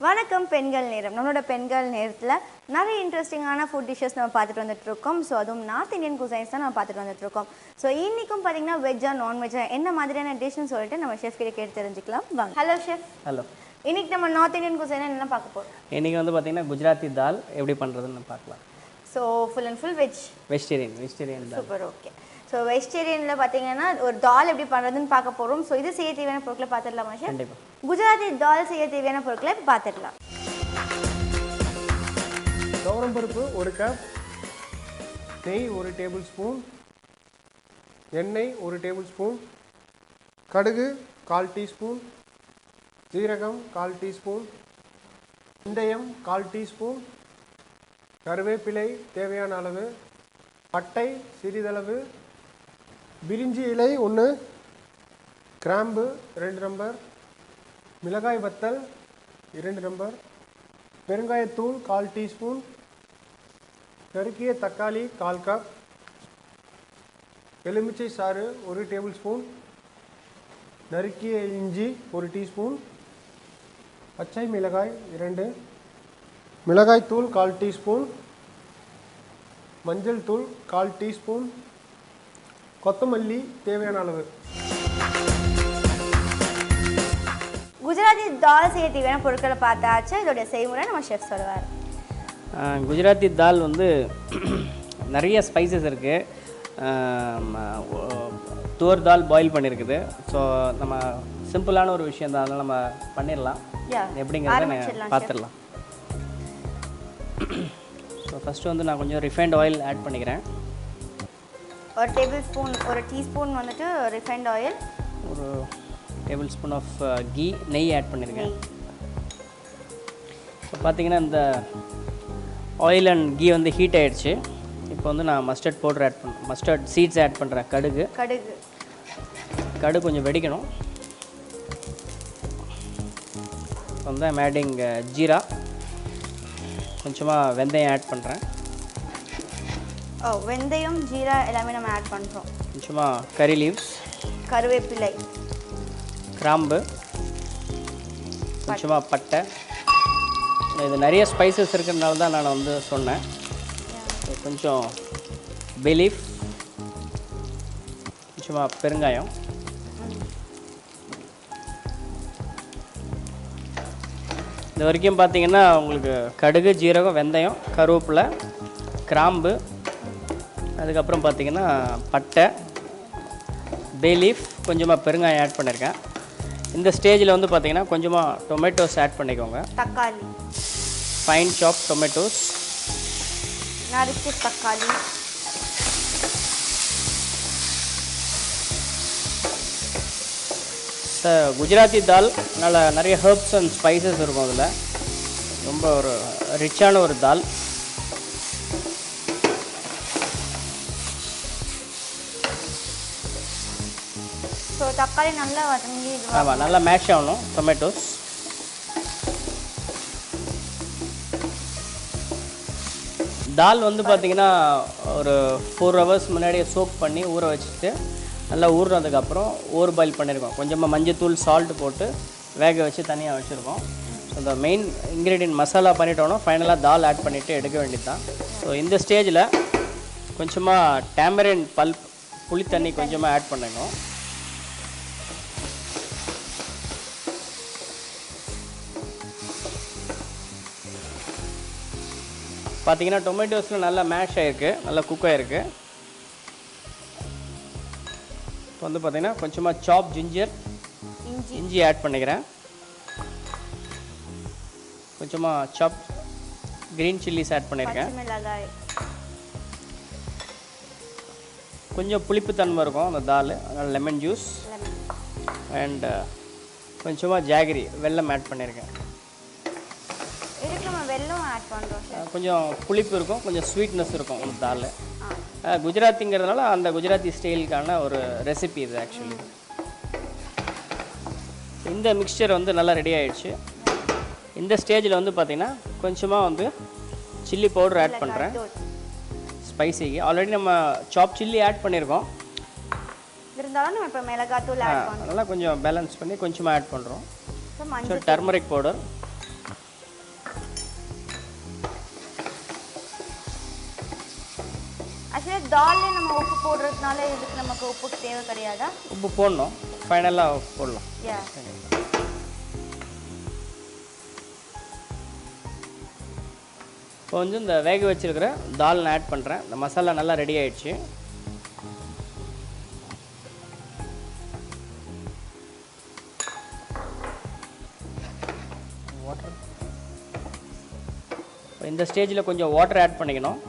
வணக்கம் பெண்கள் நேரம். நம்மளோட பெண்கள் நேரத்தில் நிறைய இன்ட்ரெஸ்டிங்கான ஃபுட் டிஷ்ஷஸ் நம்ம பார்த்துட்டு வந்துட்டு இருக்கோம். ஸோ அதுவும் நார்த் இந்தியன் குசைன்ஸ் தான் நம்ம பார்த்துட்டு வந்துட்டு இருக்கோம். ஸோ இன்றைக்கும் பார்த்தீங்கன்னா வெஜ்ஜா நான்வெஜ்ஜா என்ன மாதிரியான டிஷ்னு சொல்லிட்டு நம்ம ஷெஃப் கிட்ட கேட்டு தெரிஞ்சுக்கலாம் வாங்க. Hello chef. ஹலோ. இன்னைக்கு நம்ம நார்த் இந்தியன் குசைன் என்ன பார்க்க போகிறோம்? இன்றைக்கி வந்து பார்த்தீங்கன்னா குஜராத்தி தால் எப்படி பண்ணுறதுன்னு பார்க்கலாம். So full and full vegetarian dal. Super, okay. So வெஜிடேரியனில் பார்த்தீங்கன்னா ஒரு தால் எப்படி பண்ணுறதுன்னு பார்க்க போகிறோம். ஸோ இது செய்ய தேவையான பொருட்களை பார்த்துடலாமா ஷெஃப்? கண்டிப்பாக. குஜராத்தி தால் செய்ய தேவையான பொருட்களை இப்போ பார்த்துடலாம். துவரம் பருப்பு 1 கப், நெய் 1 டேபிள் ஸ்பூன், எண்ணெய் 1 டேபிள் ஸ்பூன், கடுகு 1/4 டீஸ்பூன், ஜீரகம் 1/4 டீஸ்பூன், வெந்தயம் 1/4 டீஸ்பூன், கருவேப்பிலை தேவையான அளவு, பட்டை சிறிதளவு, பிரிஞ்சி இலை 1, கிராம்பு 2 நம்பர், மிளகாய் வத்தல் 2 நம்பர், பெருங்காயத்தூள் 1/4 டீஸ்பூன், நறுக்கிய தக்காளி 1/4 கப், எலுமிச்சை சாறு 1 டேபிள் ஸ்பூன், நறுக்கிய இஞ்சி 1 டீஸ்பூன், பச்சை மிளகாய் 2, மிளகாய் தூள் 1/4 டீஸ்பூன், மஞ்சள் தூள் 1/4 டீஸ்பூன், கொத்தமல்லி தேவையான அளவு. குஜராத்தி தால் செய்ய தேவையான பொருட்களை பார்த்தாச்சு. இதோடைய செய்முறை நம்ம ஷெஃப் சொல்லுவார். குஜராத்தி தால் வந்து நிறைய ஸ்பைசஸ் இருக்குது. துவர் தால் பாயில் பண்ணியிருக்குது. ஸோ நம்ம சிம்பிளான ஒரு விஷயம் தான், அதனால் நம்ம பண்ணிடலாம். எப்படிங்கிறத பார்த்துடலாம். ஸோ ஃபஸ்ட்டு வந்து நான் கொஞ்சம் ரிஃபைண்ட் ஆயில் ஆட் பண்ணிக்கிறேன். ஒரு டீஸ்பூன் வந்துட்டு ரிஃபைண்ட் ஆயில், ஒரு டேபிள் ஸ்பூன் ஆஃப் கீ, நெய் ஆட் பண்ணியிருக்கேன். இப்போ பார்த்தீங்கன்னா இந்த ஆயில் அண்ட் கீ வந்து ஹீட் ஆகிடுச்சு. இப்போ வந்து நான் mustard powder mustard seeds add பண்ணுறேன். கடுகு கொஞ்சம் வெடிக்கணும். வந்து ஐம் ஆடிங் ஜீரா, கொஞ்சமாக வெந்தயம் ஆட் பண்ணுறேன். வெந்தயம் ஜீரா எல்லாமே நம்ம ஆட் பண்ணுறோம். கொஞ்சமாக கறி லீவ்ஸ், கருவேப்பிலை, கிராம்பு, கொஞ்சமாக பட்டை. இது நிறைய ஸ்பைசஸ் இருக்கிறதுனால தான் நான் வந்து சொன்னேன். கொஞ்சம் பே லீஃப், கொஞ்சமாக பெருங்காயம், இது வரைக்கும் பார்த்தீங்கன்னா உங்களுக்கு கடுகு, ஜீரகம், வெந்தயம், கருவேப்பிலை, கிராம்பு, அதுக்கப்புறம் பார்த்தீங்கன்னா பட்டை, பே லீஃப், கொஞ்சமாக பெருங்காயம் ஆட் பண்ணியிருக்கேன். இந்த ஸ்டேஜில் வந்து பார்த்தீங்கன்னா கொஞ்சமாக டொமேட்டோஸ் ஆட் பண்ணிக்கோங்க. தக்காளி, ஃபைன் சாப் டொமேட்டோஸ், நறுக்கிய தக்காளி, குஜராத்தி தால் நல்ல நிறைய ஹெர்ப்ஸ் அண்ட் ஸ்பைசஸ் இருக்கும். அதில் ரொம்ப ஒரு ரிச்சான ஒரு தால். ஸோ தக்காளி நல்லா வதங்கி, ஆமாம், நல்லா மேஷ் ஆகணும் டொமேட்டோஸ். தால் வந்து பார்த்திங்கன்னா ஒரு 4 ஹவர்ஸ் முன்னாடியே சோக் பண்ணி ஊற வச்சுட்டு நல்லா ஊறுனதுக்கப்புறம் பாயில் பண்ணியிருக்கோம். கொஞ்சமாக மஞ்சத்தூள், சால்ட்டு போட்டு வேக வச்சு தனியாக வச்சுருக்கோம். ஸோ இந்த மெயின் இன்க்ரீடியன்ட் மசாலா பண்ணிட்டோன்னா ஃபைனலாக தால் ஆட் பண்ணிவிட்டு எடுக்க வேண்டியது தான். ஸோ இந்த ஸ்டேஜில் கொஞ்சமாக டேமரின் பல்ப், புளி தண்ணி கொஞ்சமாக ஆட் பண்ணிக்கணும். பார்த்தீங்கன்னா டொமேட்டோஸில் நல்லா மேஷ் ஆகிருக்கு, நல்லா குக் ஆகிருக்கு. இப்போ வந்து பார்த்தீங்கன்னா கொஞ்சமாக சாப் இஞ்சி ஆட் பண்ணிக்கிறேன். கொஞ்சமாக சாப் க்ரீன் சில்லிஸ் ஆட் பண்ணியிருக்கேன். கொஞ்சம் புளிப்பு தன்மை இருக்கும் அந்த தால், அதனால் லெமன் ஜூஸ் அண்ட் கொஞ்சமாக ஜாகரி வெல்லம் ஆட் பண்ணியிருக்கேன். கொஞ்சம் புளிப்பு இருக்கும், கொஞ்சம் ஸ்வீட்னஸ் இருக்கும் அந்த தால். குஜராத்திங்கிறதுனால அந்த குஜராத்தி ஸ்டைலுக்கான ஒரு ரெசிபி இது ஆக்சுவலி. இந்த மிக்சர் வந்து நல்லா ரெடி ஆகிடுச்சு. இந்த ஸ்டேஜில் வந்து பார்த்திங்கன்னா கொஞ்சமாக வந்து சில்லி பவுடர் ஆட் பண்ணுறேன். ஸ்பைசிக்கு ஆல்ரெடி நம்ம சாப் சில்லி ஆட் பண்ணியிருக்கோம். இருந்தாலும் நம்ம இப்போ மிளகாத்தூள் ஆட் பண்ணுறோம். அதனால் கொஞ்சம் பேலன்ஸ் பண்ணி கொஞ்சமாக ஆட் பண்ணுறோம். ஸோ டர்மரிக் பவுடர், தால்ல நம்ம உப்பு போடுறதுனால இதுக்கு நமக்கு உப்பு தேவை கிடையாதா? உப்பு போடணும், ஃபைனலாக போடலாம். யா. இப்போ வந்து இந்த வேக வச்சிருக்கிற தால் நான் ஆட் பண்ணுறேன். இந்த மசாலா நல்லா ரெடி ஆயிடுச்சு. வாட்டர் இந்த ஸ்டேஜில் கொஞ்சம் வாட்டர் ஆட் பண்ணிக்கணும்.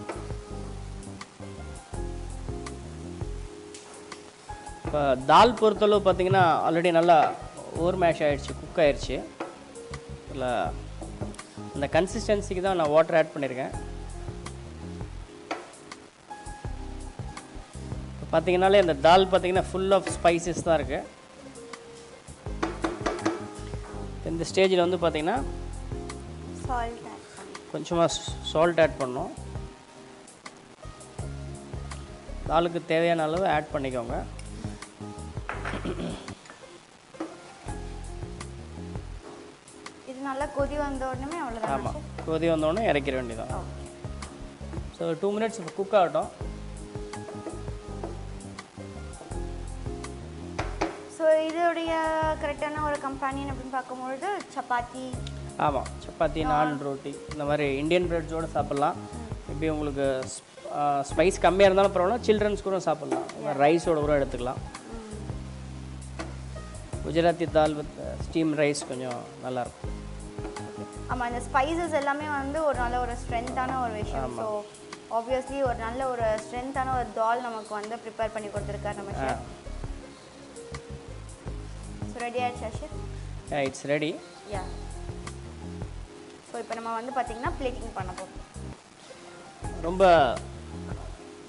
இப்போ தால் பொறுத்தளவு பார்த்தீங்கன்னா ஆல்ரெடி நல்லா ஓவர் மேஷ் ஆகிடுச்சு, குக் ஆகிடுச்சு. இல்லை அந்த கன்சிஸ்டன்சிக்கு தான் நான் வாட்டர் ஆட் பண்ணியிருக்கேன். இப்போ பார்த்தீங்கன்னாலே இந்த தால் பார்த்தீங்கன்னா ஃபுல் ஆஃப் ஸ்பைசஸ் தான் இருக்குது. இந்த ஸ்டேஜில் வந்து பார்த்தீங்கன்னா கொஞ்சமாக சால்ட் ஆட் பண்ணோம். தாலுக்கு தேவையான அளவு ஆட் பண்ணிக்கோங்க. இது நல்லா கொதி வந்த உடனே அவ்வளோதான். ஆமாம், கொதி வந்தோடனே இறக்கிற வேண்டியதான். ஸோ 2 மினிட்ஸ் குக் ஆகட்டும். ஸோ இதோடைய கரெக்டான ஒரு கம்பெனியன் அப்படின்னு பார்க்கும்பொழுது சப்பாத்தி. ஆமாம், சப்பாத்தி, நான், ரோட்டி இந்த மாதிரி இந்தியன் பிரெட்ஸோடு சாப்பிட்லாம். இப்படி உங்களுக்கு ஸ்பைஸ் கம்மியாக இருந்தாலும் பரவாயில்ல, சில்ட்ரன்ஸ் கூட சாப்பிட்லாம். ரைஸோட கூட எடுத்துக்கலாம். குஜராத்தி தால் வித் ஸ்டீம் ரைஸ் கொஞ்சம் நல்லாயிருக்கும். ஆமாம், இந்த ஸ்பைசஸ் எல்லாமே வந்து ஒரு நல்ல ஒரு ஸ்ட்ரென்த்தான ஒரு விஷயம். ஸோ ஆப்வியஸ்லி ஒரு நல்ல ஒரு ஸ்ட்ரென்த்தான ஒரு தால் நமக்கு வந்து ப்ரிப்பேர் பண்ணி கொடுத்துருக்காரு நம்ம ஷெஃப். ஸோ ரெடி ஆயிடுச்சா chef? It's ready. Yeah. So இப்போ நம்ம வந்து பார்த்திங்கன்னா பிளேட்டிங் பண்ண போகிறோம். ரொம்ப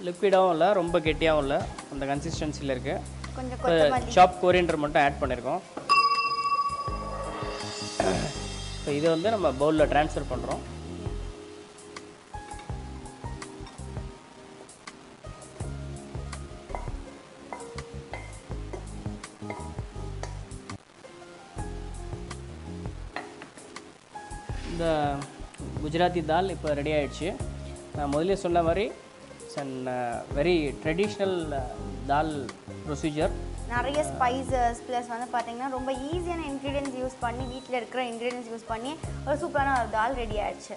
லிக்விடாகவும் இல்லை, ரொம்ப கெட்டியாகவும் இல்லை, அந்த கன்சிஸ்டன்சியில் இருக்குது. கொஞ்சம் கொத்தமல்லி, சாப் கோரியண்டர் மட்டும் ஆட் பண்ணியிருக்கோம். ஸோ இதை வந்து நம்ம பவுலில் ட்ரான்ஸ்ஃபர் பண்ணுறோம். இந்த குஜராத்தி தால் இப்போ ரெடி ஆகிடுச்சு. நான் முதல்ல சொன்ன மாதிரி it's and very traditional dal procedure. நிறைய ஸ்பைசஸ் ப்ளஸ் வந்து பார்த்தீங்கன்னா ரொம்ப ஈஸியான இன்க்ரீடியன்ஸ் யூஸ் பண்ணி, வீட்டில் இருக்கிற இன்க்ரீடியன்ஸ் யூஸ் பண்ணி ஒரு சூப்பரான ஒரு தால் ரெடி ஆயிடுச்சு.